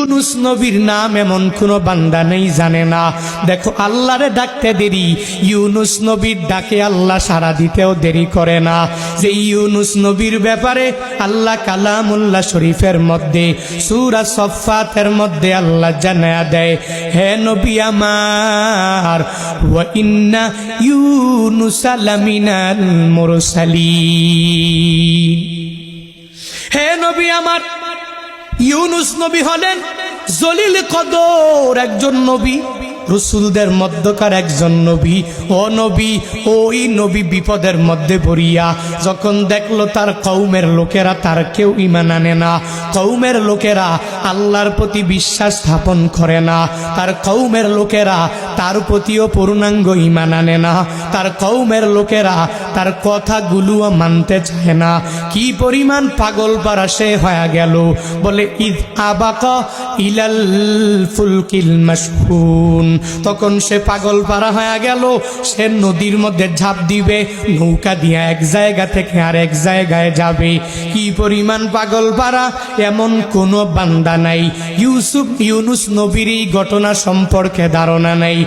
ইউনুস নবীর নাম এমন কোনো বান্দা নেই জানে না। দেখো আল্লাহরে ডাকতে দেরি, ইউনুস নবীর ডাকে আল্লাহ সাড়া দিতেও দেরি করে না। যে ইউনুস নবীর ব্যাপারে আল্লাহ কালামুল্লাহ শরীফের মধ্যে সূরা সফফাতের মধ্যে আল্লাহ জানায়া দেয়, হে নবী আমার, ওয়া ইন্না ইউনুসা লামিনাল মুরসালিন। হে নবী আমার, ইউনুস নবী হলেন জলিল কদর একজন নবী, রসুলদের মধ্যকার একজন নবী। ও নবী, ওই নবী বিপদের মধ্যে পড়িয়া যখন দেখলো তার কওমের লোকেরা তার কেউ ঈমান আনে না, কওমের লোকেরা আল্লাহর প্রতি বিশ্বাস স্থাপন করে না, তার কওমের লোকেরা তার প্রতিও পূর্ণাঙ্গ ঈমান আনে না, তার কওমের লোকেরা তার কথাগুলোও মানতে চায় না, কি পরিমাণ পাগল পারা সে হয়ে গেল। বলে ইদ আবাকা ইলাল ফুলকিল মাশহুন, তখন সে পাগল পারা হয়ে গেল। সে নদীর মধ্যে ঝাঁপ দিবে, নৌকা দিয়ে এক জায়গা থেকে আরেক জায়গায় যাবে। কি পরিমাণ পাগল পারা, এমন কোনো বান্দা নাই ইউনুস নবীর এই ঘটনা সম্পর্কে ধারণা নাই।